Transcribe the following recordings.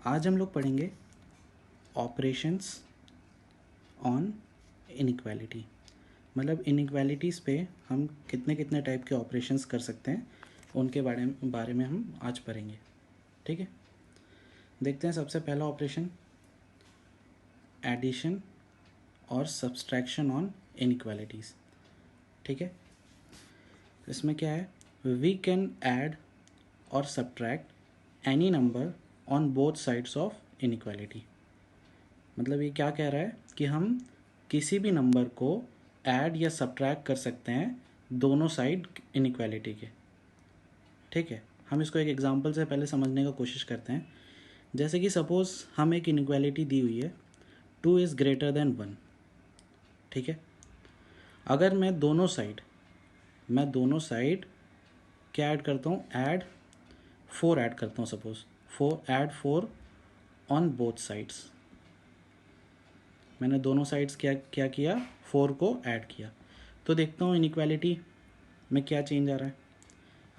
आज हम लोग पढ़ेंगे ऑपरेशंस ऑन इनइक्वालिटी। मतलब इनइक्वालिटीज़ पे हम कितने कितने टाइप के ऑपरेशंस कर सकते हैं उनके बारे में हम आज पढ़ेंगे। ठीक है, देखते हैं। सबसे पहला ऑपरेशन एडिशन और सब्सट्रैक्शन ऑन इनइक्वालिटीज़। ठीक है, इसमें क्या है, वी कैन ऐड और subtract any number on both sides of inequality. मतलब ये क्या कह रहा है कि हम किसी भी नंबर को ऐड या सब्ट्रैक्ट कर सकते हैं दोनों साइड इनइक्वालिटी के। ठीक है, हम इसको एक एग्जांपल से पहले समझने का कोशिश करते हैं। जैसे कि सपोज़ हम एक इनइक्वालिटी दी हुई है 2 इज़ ग्रेटर देन 1। ठीक है, अगर मैं दोनों साइड क्या ऐड करता हूँ, ऐड 4 ऐड करता हूँ। Suppose 4 on both sides. मैंने दोनों साइड्स क्या किया, 4 को ऐड किया। तो देखता हूँ इनइक्वालिटी में क्या चेंज आ रहा है।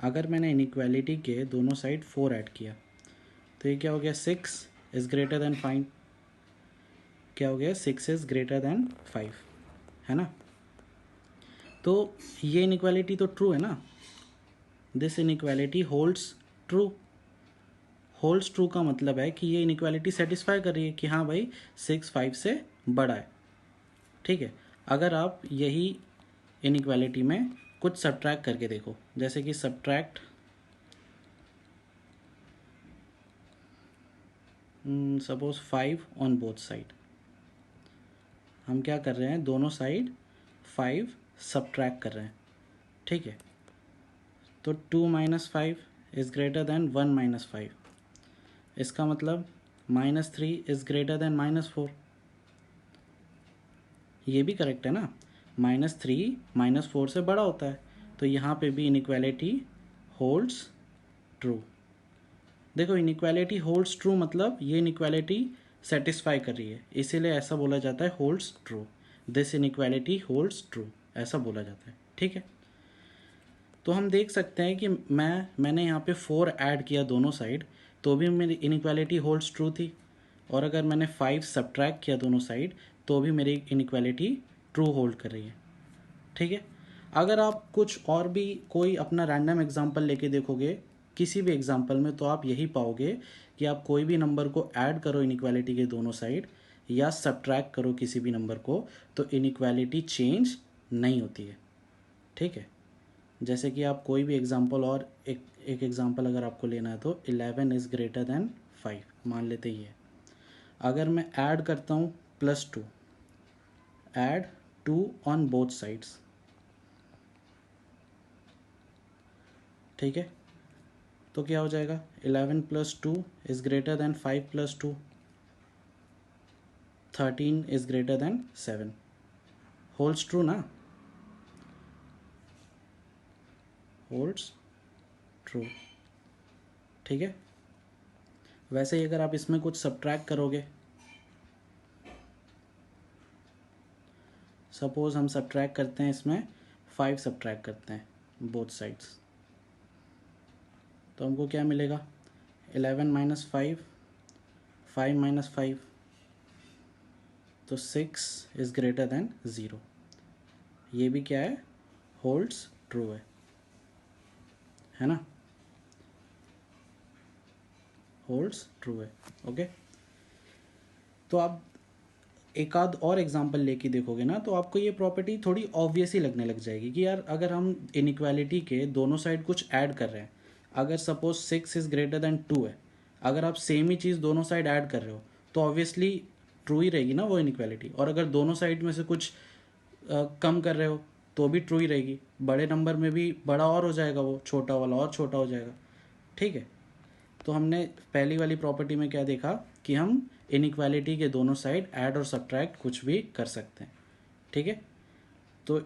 अगर मैंने इनइक्वालिटी के दोनों साइड 4 ऐड किया तो ये क्या हो गया, 6 इज़ ग्रेटर देन 5। क्या हो गया, 6 इज़ ग्रेटर देन 5, है ना। तो ये इनइक्वालिटी तो ट्रू है ना। This inequality holds true. Holds true का मतलब है कि ये इनइक्वालिटी सेटिस्फाई कर रही है कि हाँ भाई 6 5 से बड़ा है। ठीक है, अगर आप यही इनइक्वालिटी में कुछ सब्ट्रैक्ट करके देखो, जैसे कि subtract suppose 5 on both side. हम क्या कर रहे हैं, दोनों साइड 5 सब्ट्रैक्ट कर रहे हैं। ठीक है, तो 2 - 5 इज़ ग्रेटर देन 1 - 5। इसका मतलब -3 इज़ ग्रेटर देन -4। ये भी करेक्ट है ना, -3 -4 से बड़ा होता है। तो यहाँ पे भी इनइक्वालिटी होल्ड्स ट्रू। देखो, इनइक्वालिटी होल्ड्स ट्रू मतलब ये इनइक्वालिटी सेटिस्फाई कर रही है, इसीलिए ऐसा बोला जाता है holds true. This inequality holds true, ऐसा बोला जाता है। ठीक है, तो हम देख सकते हैं कि मैंने यहाँ पे 4 ऐड किया दोनों साइड, तो भी मेरी इनइक्वालिटी होल्ड्स ट्रू थी। और अगर मैंने 5 सब्ट्रैक्ट किया दोनों साइड तो भी मेरी इनइक्वालिटी ट्रू होल्ड कर रही है। ठीक है, अगर आप कुछ और भी कोई अपना रैंडम एग्जांपल लेके देखोगे किसी भी एग्जांपल में, तो आप यही पाओगे कि आप कोई भी नंबर को ऐड करो इनइक्वालिटी के दोनों साइड या सब्ट्रैक्ट करो किसी भी नंबर को, तो इनइक्वालिटी चेंज नहीं होती है। ठीक है, जैसे कि आप कोई भी एग्जांपल और एक एग्जांपल अगर आपको लेना है तो 11 इज़ ग्रेटर देन 5 मान लेते ही है। अगर मैं ऐड करता हूँ +2, ऐड 2 ऑन बोथ साइड्स। ठीक है, तो क्या हो जाएगा, 11 + 2 is greater than 5 + 2, 13 is greater than 7। Holds true ना, होल्ड्स ट्रू। ठीक है, वैसे ही अगर आप इसमें कुछ सब्ट्रैक्ट करोगे, सपोज हम सब्ट्रैक्ट करते हैं इसमें 5 सब्ट्रैक्ट करते हैं बोथ साइड्स, तो हमको क्या मिलेगा, 11 - 5, 5 - 5, तो 6 इज़ ग्रेटर देन 0। ये भी क्या है, होल्ड्स ट्रू है ना, होल्ड्स ट्रू है। ओके, तो आप एक आध और एग्जांपल लेके देखोगे ना, तो आपको ये प्रॉपर्टी थोड़ी ऑब्वियस ही लगने लग जाएगी कि यार अगर हम इनइक्वालिटी के दोनों साइड कुछ ऐड कर रहे हैं, अगर सपोज 6 इज़ ग्रेटर देन 2 है, अगर आप सेम ही चीज़ दोनों साइड ऐड कर रहे हो तो ऑब्वियसली ट्रू ही रहेगी ना वो इनइक्वालिटी। और अगर दोनों साइड में से कुछ कम कर रहे हो तो भी ट्रू ही रहेगी। बड़े नंबर में भी बड़ा और हो जाएगा, वो छोटा वाला और छोटा हो जाएगा। ठीक है, तो हमने पहली वाली प्रॉपर्टी में क्या देखा कि हम इनइक्वालिटी के दोनों साइड ऐड और सब्ट्रैक्ट कुछ भी कर सकते हैं। ठीक है, तो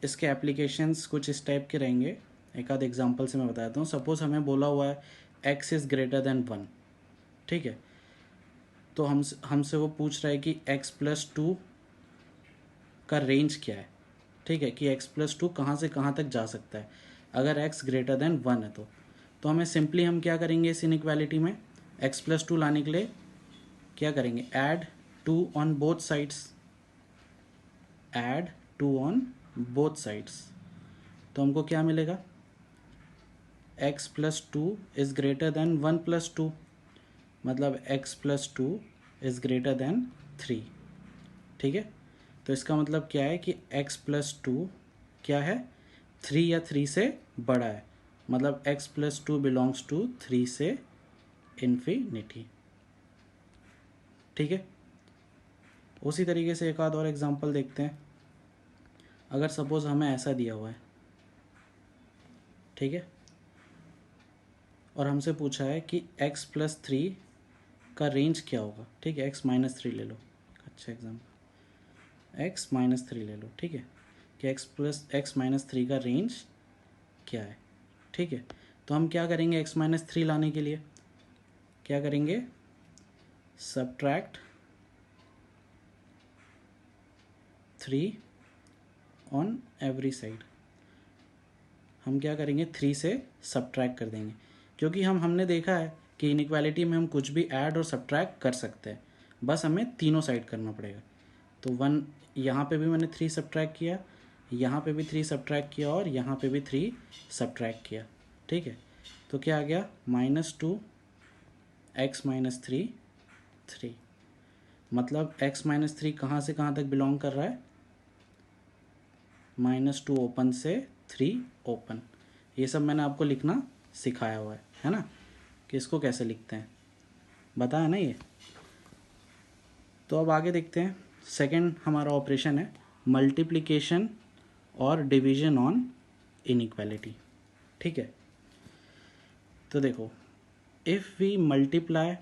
इसके एप्लीकेशंस कुछ इस टाइप के रहेंगे। एक आध एग्जांपल से मैं बताता हूँ। सपोज़ हमें बोला हुआ है x इज़ ग्रेटर देन 1। ठीक है, तो हमसे वो पूछ रहा है कि x + 2 का रेंज क्या है। ठीक है, कि x + 2 कहाँ से कहाँ तक जा सकता है अगर x ग्रेटर देन 1 है। तो हमें सिंपली हम क्या करेंगे इस इनइक्वालिटी में, x + 2 लाने के लिए क्या करेंगे, add 2 on both sides, add 2 on both sides, तो हमको क्या मिलेगा, x plus 2 is greater than 1 plus 2, मतलब x plus 2 is greater than 3। ठीक है, तो इसका मतलब क्या है कि x प्लस 2 क्या है, 3 या 3 से बड़ा है, मतलब x प्लस 2 बिलोंग्स टू 3 से इन्फिनिटी। ठीक है, उसी तरीके से एक आध और एग्जांपल देखते हैं। अगर सपोज हमें ऐसा दिया हुआ है, ठीक है, और हमसे पूछा है कि x प्लस 3 का रेंज क्या होगा। ठीक है, x माइनस 3 ले लो, अच्छा एग्जाम्पल, x माइनस 3 ले लो। ठीक है, कि x माइनस 3 का रेंज क्या है। ठीक है, तो हम क्या करेंगे, x माइनस 3 लाने के लिए क्या करेंगे, सब्ट्रैक्ट 3 ऑन एवरी साइड। हम क्या करेंगे, 3 से सब्ट्रैक्ट कर देंगे, क्योंकि हमने देखा है कि इनइक्वालिटी में हम कुछ भी ऐड और सब्ट्रैक्ट कर सकते हैं, बस हमें तीनों साइड करना पड़ेगा। तो 1 यहाँ पे भी मैंने 3 सब्ट्रैक्ट किया, यहाँ पे भी 3 सब्ट्रैक्ट किया और यहाँ पे भी 3 सब्ट्रैक्ट किया। ठीक है, तो क्या आ गया, -2 x माइनस 3 3, मतलब x माइनस 3 कहाँ से कहाँ तक बिलोंग कर रहा है, -2 ओपन से 3 ओपन। ये सब मैंने आपको लिखना सिखाया हुआ है ना, कि इसको कैसे लिखते हैं, बताया ना ये। तो अब आगे देखते हैं, सेकंड हमारा ऑपरेशन है मल्टीप्लिकेशन और डिवीजन ऑन इनइक्वालिटी। ठीक है, तो देखो, इफ़ वी मल्टीप्लाई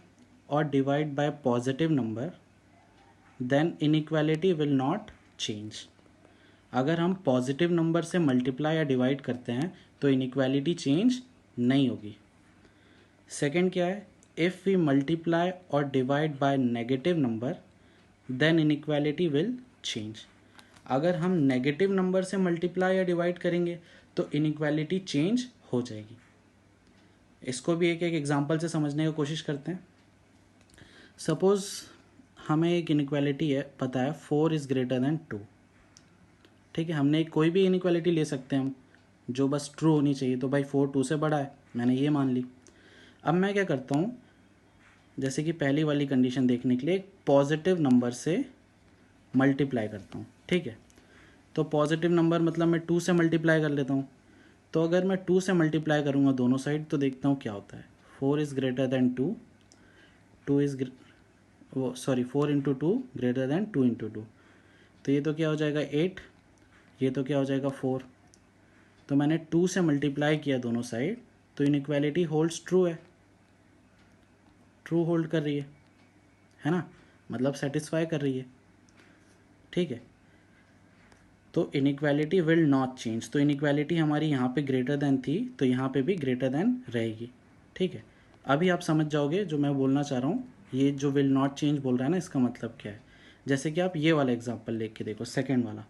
और divide by positive number then inequality will not change. अगर हम पॉजिटिव नंबर से मल्टीप्लाई या डिवाइड करते हैं तो इनइक्वालिटी चेंज नहीं होगी। सेकंड क्या है, इफ़ वी मल्टीप्लाई और divide by negative number then inequality will change. अगर हम नेगेटिव नंबर से मल्टीप्लाई या डिवाइड करेंगे तो इनइक्वालिटी चेंज हो जाएगी। इसको भी एक एक एग्जांपल से समझने की कोशिश करते हैं। सपोज हमें एक इनइक्वालिटी है, पता है 4 इज़ ग्रेटर देन 2। ठीक है, हमने कोई भी इनइक्वालिटी ले सकते हैं हम, जो बस ट्रू होनी चाहिए। तो भाई 4 2 से बड़ा है, मैंने ये मान ली। अब मैं क्या करता हूँ, जैसे कि पहली वाली कंडीशन देखने के लिए एक पॉजिटिव नंबर से मल्टीप्लाई करता हूँ। ठीक है, तो पॉजिटिव नंबर मतलब मैं 2 से मल्टीप्लाई कर लेता हूँ। तो अगर मैं 2 से मल्टीप्लाई करूँगा दोनों साइड तो देखता हूँ क्या होता है, 4 is greater than 2, 2 is 4 into 2 greater than 2 into 2, तो ये तो क्या हो जाएगा 8, ये तो क्या हो जाएगा 4। तो मैंने 2 से मल्टीप्लाई किया दोनों साइड, तो इनइक्वालिटी होल्ड्स ट्रू है, ट्रू होल्ड कर रही है ना, मतलब सेटिस्फाई कर रही है। ठीक है, तो इनइक्वालिटी विल नॉट चेंज, तो इनइक्वालिटी हमारी यहाँ पे ग्रेटर देन थी तो यहाँ पे भी ग्रेटर देन रहेगी। ठीक है, अभी आप समझ जाओगे जो मैं बोलना चाह रहा हूँ, ये जो विल नॉट चेंज बोल रहा है ना, इसका मतलब क्या है। जैसे कि आप ये वाला एग्जांपल लेके के देखो, सेकेंड वाला,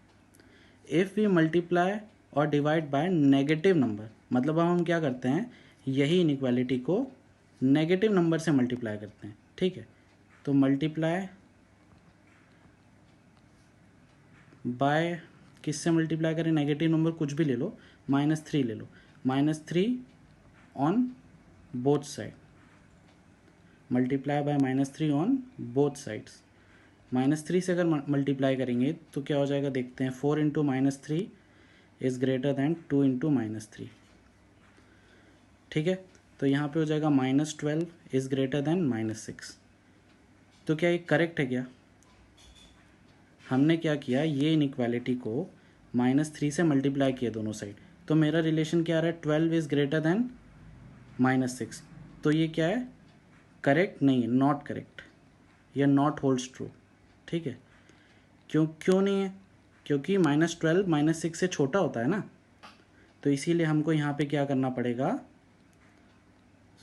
इफ़ वी मल्टीप्लाई और डिवाइड बाय नेगेटिव नंबर, मतलब अब हम क्या करते हैं, यही इनइक्वालिटी को नेगेटिव नंबर से मल्टीप्लाई करते हैं। ठीक है, तो मल्टीप्लाई बाय किससे मल्टीप्लाई करें, नेगेटिव नंबर कुछ भी ले लो, -3 ले लो, -3 on both side, multiply by -3 on both sides. -3 से अगर मल्टीप्लाई करेंगे तो क्या हो जाएगा, देखते हैं, 4 into -3 is greater than 2 into -3। ठीक है, तो यहाँ पे हो जाएगा -12 इज़ ग्रेटर दैन -6। तो क्या ये करेक्ट है क्या, हमने क्या किया, ये इनइक्वालिटी को -3 से मल्टीप्लाई किया दोनों साइड, तो मेरा रिलेशन क्या आ रहा है, 12 इज़ ग्रेटर दैन -6। तो ये क्या है, करेक्ट नहीं है, नॉट करेक्ट, या नॉट होल्ड्स ट्रू। ठीक है, क्यों नहीं है, क्योंकि -12 -6 से छोटा होता है ना, तो इसीलिए हमको यहाँ पे क्या करना पड़ेगा,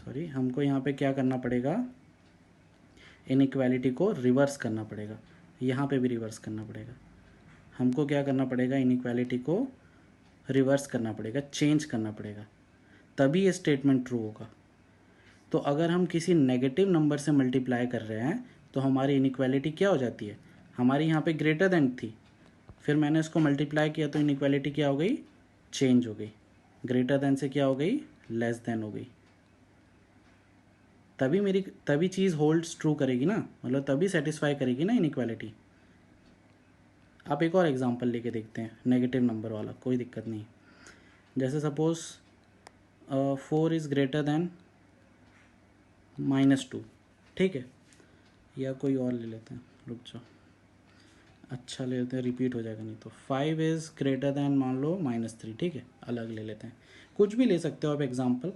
हमको यहाँ पे क्या करना पड़ेगा, इनइक्वालिटी को रिवर्स करना पड़ेगा, यहाँ पे भी रिवर्स करना पड़ेगा। हमको क्या करना पड़ेगा, इनइक्वालिटी को रिवर्स करना पड़ेगा, चेंज करना पड़ेगा, तभी ये स्टेटमेंट ट्रू होगा। तो अगर हम किसी नेगेटिव नंबर से मल्टीप्लाई कर रहे हैं तो हमारी इनइक्वालिटी क्या हो जाती है, हमारी यहाँ पे ग्रेटर देन थी, फिर मैंने इसको मल्टीप्लाई किया तो इनइक्वालिटी क्या हो गई, चेंज हो गई, ग्रेटर देन से क्या हो गई, लेस देन हो गई। तभी चीज़ होल्ड्स ट्रू करेगी ना, मतलब तभी सेटिस्फाई करेगी ना इनइक्वालिटी। आप एक और एग्जांपल लेके देखते हैं नेगेटिव नंबर वाला, कोई दिक्कत नहीं। जैसे सपोज 4 इज़ ग्रेटर देन -2, ठीक है, या कोई और ले लेते हैं, रुक जाओ, अच्छा ले लेते हैं, रिपीट हो जाएगा नहीं तो। 5 इज़ ग्रेटर देन मान लो -3, ठीक है, अलग ले लेते हैं, कुछ भी ले सकते हो आप एग्जांपल।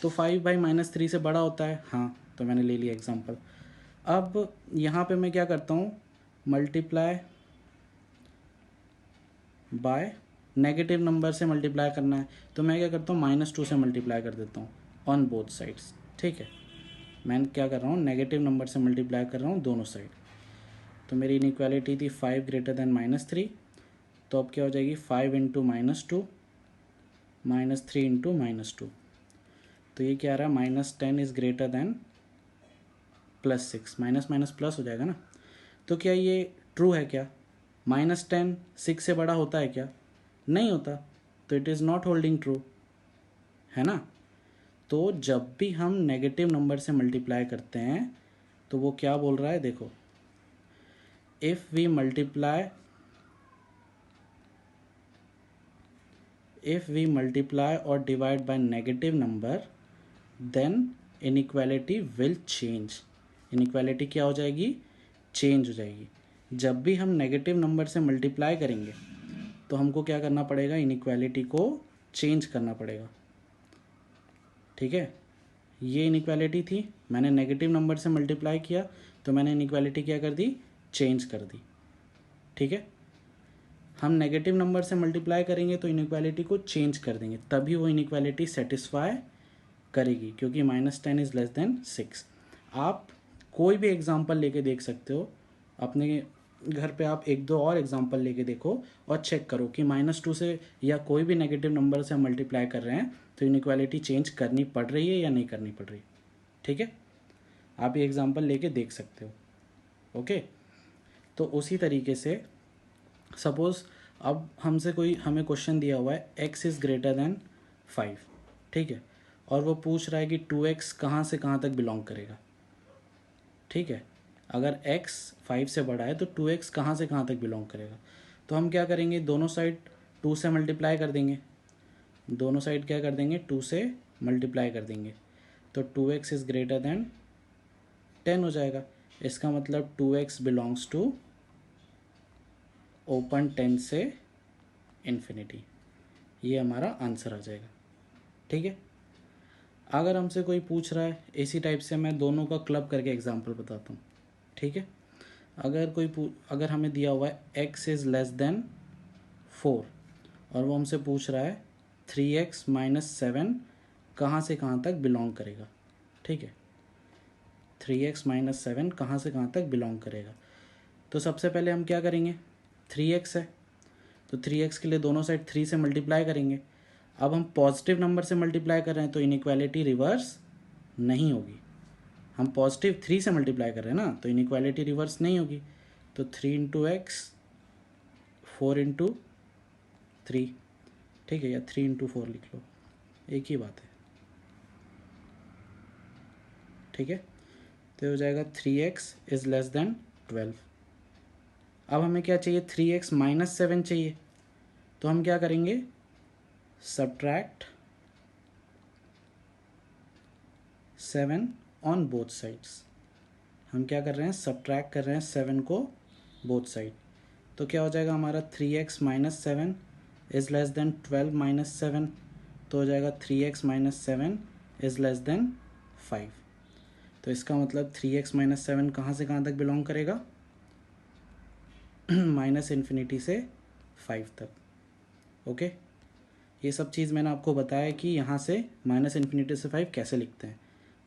तो 5/-3 से बड़ा होता है, हाँ, तो मैंने ले लिया एग्जांपल। अब यहाँ पे मैं क्या करता हूँ, मल्टीप्लाई बाय नेगेटिव नंबर से मल्टीप्लाई करना है, तो मैं क्या करता हूँ, -2 से मल्टीप्लाई कर देता हूँ ऑन बोथ साइड्स, ठीक है। मैं क्या कर रहा हूँ, नेगेटिव नंबर से मल्टीप्लाई कर रहा हूँ दोनों साइड। तो मेरी इनइक्वालिटी थी 5 ग्रेटर देन -3, तो अब क्या हो जाएगी, 5 इंटू -2 -3 इंटू -2, तो ये क्या आ रहा है, -10 is greater than +6, minus minus plus हो जाएगा ना। तो क्या ये ट्रू है क्या, -10 6 से बड़ा होता है क्या, नहीं होता, तो it is not holding true, है ना। तो जब भी हम नेगेटिव नंबर से मल्टीप्लाई करते हैं तो वो क्या बोल रहा है, देखो, इफ़ वी मल्टीप्लाई और divide by negative number then inequality will change. Inequality क्या हो जाएगी, चेंज हो जाएगी। जब भी हम नेगेटिव नंबर से मल्टीप्लाई करेंगे तो हमको क्या करना पड़ेगा, इनइक्वालिटी को चेंज करना पड़ेगा, ठीक है। ये इनइक्वालिटी थी, मैंने नेगेटिव नंबर से मल्टीप्लाई किया तो मैंने इनइक्वालिटी क्या कर दी, चेंज कर दी, ठीक है। हम नेगेटिव नंबर से मल्टीप्लाई करेंगे तो इनइक्वालिटी को चेंज कर देंगे, तभी वो इनइक्वालिटी सेटिस्फाई करेगी, क्योंकि -10 इज़ लेस देन 6। आप कोई भी एग्जांपल लेके देख सकते हो अपने घर पे, आप एक दो और एग्जांपल लेके देखो और चेक करो कि -2 से या कोई भी नेगेटिव नंबर से हम मल्टीप्लाई कर रहे हैं तो इनइक्वालिटी चेंज करनी पड़ रही है या नहीं करनी पड़ रही, ठीक है। आप ये एग्जांपल लेके देख सकते हो, ओके। तो उसी तरीके से सपोज़ अब हमें क्वेश्चन दिया हुआ है x इज़ ग्रेटर देन 5, ठीक है, और वो पूछ रहा है कि 2x कहाँ से कहाँ तक बिलोंग करेगा, ठीक है। अगर x 5 से बड़ा है तो 2x कहाँ से कहाँ तक बिलोंग करेगा, तो हम क्या करेंगे, दोनों साइड 2 से मल्टीप्लाई कर देंगे, दोनों साइड क्या कर देंगे, 2 से मल्टीप्लाई कर देंगे, तो 2x इज़ ग्रेटर देन 10 हो जाएगा। इसका मतलब 2x बिलोंग्स टू ओपन 10 से इन्फिनिटी, ये हमारा आंसर आ जाएगा, ठीक है। अगर हमसे कोई पूछ रहा है इसी टाइप से, मैं दोनों का क्लब करके एग्जांपल बताता हूँ, ठीक है। अगर हमें दिया हुआ है x इज़ लेस देन 4 और वो हमसे पूछ रहा है 3x - 7 कहाँ से कहाँ तक बिलोंग करेगा, ठीक है। 3x - 7 कहाँ से कहाँ तक बिलोंग करेगा, तो सबसे पहले हम क्या करेंगे, 3x है तो 3x के लिए दोनों साइड 3 से मल्टीप्लाई करेंगे। अब हम पॉजिटिव नंबर से मल्टीप्लाई कर रहे हैं तो इनइक्वालिटी रिवर्स नहीं होगी, हम पॉजिटिव 3 से मल्टीप्लाई कर रहे हैं ना, तो इनइक्वालिटी रिवर्स नहीं होगी। तो 3 इंटू एक्स 4 इंटू 3, ठीक है, या 3 इंटू 4 लिख लो, एक ही बात है, ठीक है। तो हो जाएगा 3x इज़ लेस देन 12। अब हमें क्या चाहिए, 3x - 7 चाहिए, तो हम क्या करेंगे, सब्ट्रैक्ट 7 ऑन बोथ साइड्स। हम क्या कर रहे हैं, सब्ट्रैक्ट कर रहे हैं 7 को बोथ साइड, तो क्या हो जाएगा हमारा 3x - 7 इज़ लेस देन 12 - 7, तो हो जाएगा 3x - 7 इज़ लेस देन 5। तो इसका मतलब 3x - 7 कहाँ से कहाँ तक बिलोंग करेगा, -इन्फिनिटी से 5 तक, ओके। ये सब चीज़ मैंने आपको बताया कि यहाँ से -इन्फिनिटी से 5 कैसे लिखते हैं,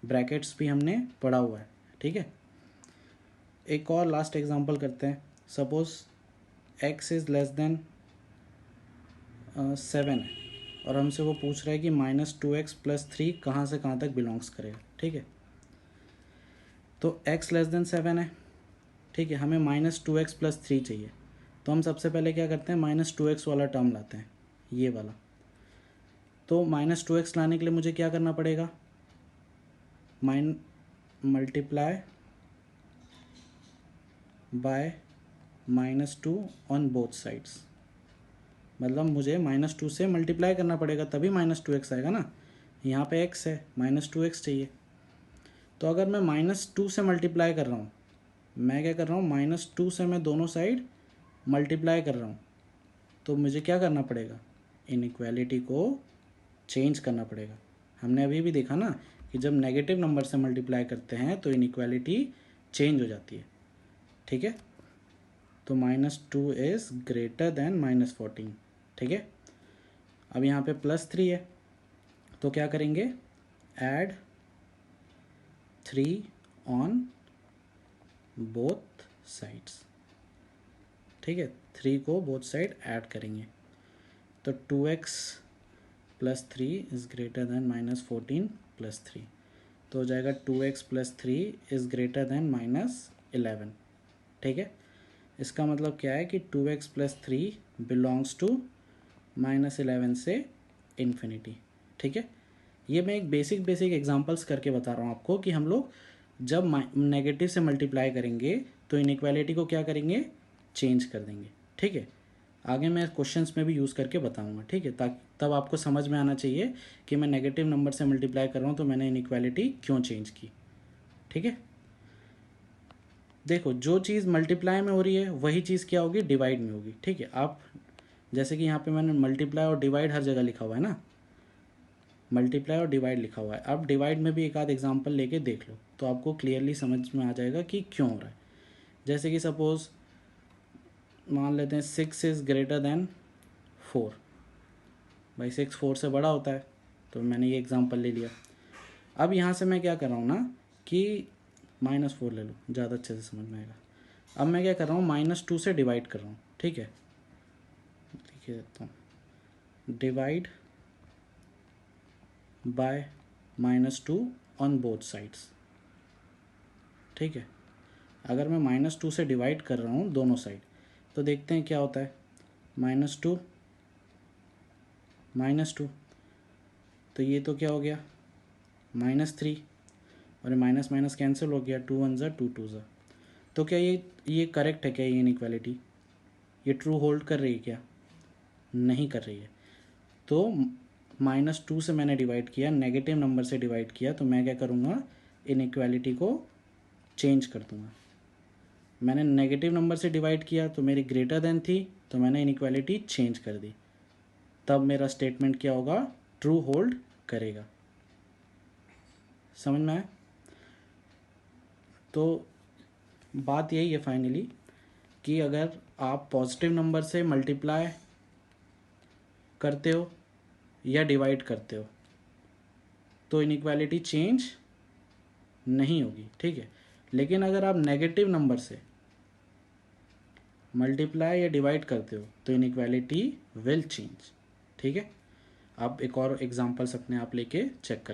ब्रैकेट्स भी हमने पढ़ा हुआ है, ठीक है। एक और लास्ट एग्जांपल करते हैं, suppose x is less than 7 है और हमसे वो पूछ रहा है कि -2x + 3 कहाँ से कहाँ तक बिलोंग्स करेगा, ठीक है। तो x < 7 है ठीक है, हमें -2x+3 चाहिए। तो हम सबसे पहले क्या करते हैं, -2x वाला टर्म लाते हैं, ये वाला। तो -2x लाने के लिए मुझे क्या करना पड़ेगा, multiply by -2 on both sides. मतलब मुझे -2 से मल्टीप्लाई करना पड़ेगा, तभी -2x आएगा ना। यहाँ पे x है, -2x चाहिए। तो अगर मैं -2 से मल्टीप्लाई कर रहा हूँ, मैं क्या कर रहा हूँ, -2 से मैं दोनों साइड मल्टीप्लाई कर रहा हूँ, तो मुझे क्या करना पड़ेगा, इनइक्वालिटी को चेंज करना पड़ेगा। हमने अभी भी देखा ना कि जब नेगेटिव नंबर से मल्टीप्लाई करते हैं तो इनइक्वालिटी चेंज हो जाती है। ठीक है, तो -2 इज़ ग्रेटर देन -14। ठीक है, अब यहाँ पे +3 है, तो क्या करेंगे, ऐड 3 ऑन बोथ साइड्स। ठीक है, 3 को बोथ साइड ऐड करेंगे, तो 2x + 3 इज़ ग्रेटर देन -14 + 3, तो हो जाएगा 2x + 3 इज़ ग्रेटर देन -11। ठीक है, इसका मतलब क्या है कि 2x + 3 बिलोंग्स टू -11 से इन्फिनिटी। ठीक है, ये मैं एक बेसिक एग्जांपल्स करके बता रहा हूँ आपको कि हम लोग जब नेगेटिव से मल्टीप्लाई करेंगे तो इनइक्वालिटी को क्या करेंगे, चेंज कर देंगे। ठीक है, आगे मैं क्वेश्चंस में भी यूज़ करके बताऊंगा। ठीक है, ताकि तब आपको समझ में आना चाहिए कि मैं नेगेटिव नंबर से मल्टीप्लाई कर रहा हूँ तो मैंने इनइक्वालिटी क्यों चेंज की। ठीक है, देखो जो चीज़ मल्टीप्लाई में हो रही है वही चीज़ क्या होगी, डिवाइड में होगी। ठीक है, आप जैसे कि यहाँ पे मैंने मल्टीप्लाई और डिवाइड हर जगह लिखा हुआ है ना, मल्टीप्लाई और डिवाइड लिखा हुआ है। अब डिवाइड में भी एक आध एग्जांपल लेके देख लो तो आपको क्लियरली समझ में आ जाएगा कि क्यों हो रहा है। जैसे कि सपोज़ मान लेते हैं 6 इज़ ग्रेटर देन 4, भाई 6 4 से बड़ा होता है, तो मैंने ये एग्जांपल ले लिया। अब यहाँ से मैं क्या कर रहा हूँ ना कि -4 ले लो, ज़्यादा अच्छे से समझ में आएगा। अब मैं क्या कर रहा हूँ, -2 से डिवाइड कर रहा हूँ। ठीक है, लिख देता हूँ, divide by -2 on both sides. ठीक है, अगर मैं -2 से डिवाइड कर रहा हूँ दोनों साइड तो देखते हैं क्या होता है, -2 -2, तो ये तो क्या हो गया, -3, और माइनस माइनस कैंसिल हो गया, 2 1 ज़ा 2 2 ज़ा। तो क्या ये करेक्ट है क्या, ये इनइक्वालिटी ये ट्रू होल्ड कर रही है क्या, नहीं कर रही है। तो -2 से मैंने डिवाइड किया, नेगेटिव नंबर से डिवाइड किया, तो मैं क्या करूँगा, इनइक्वालिटी को चेंज कर दूँगा। मैंने नेगेटिव नंबर से डिवाइड किया तो मेरी ग्रेटर देन थी, तो मैंने इनइक्वालिटी चेंज कर दी, तब मेरा स्टेटमेंट क्या होगा, ट्रू होल्ड करेगा। समझ में आया। तो बात यही है फाइनली कि अगर आप पॉजिटिव नंबर से मल्टीप्लाई करते हो या डिवाइड करते हो तो इनइक्वालिटी चेंज नहीं होगी। ठीक है, लेकिन अगर आप नेगेटिव नंबर से मल्टीप्लाई या डिवाइड करते हो तो इनइक्वालिटी विल चेंज। ठीक है, आप एक और एग्जांपल्स अपने आप लेके चेक कर सकते हो।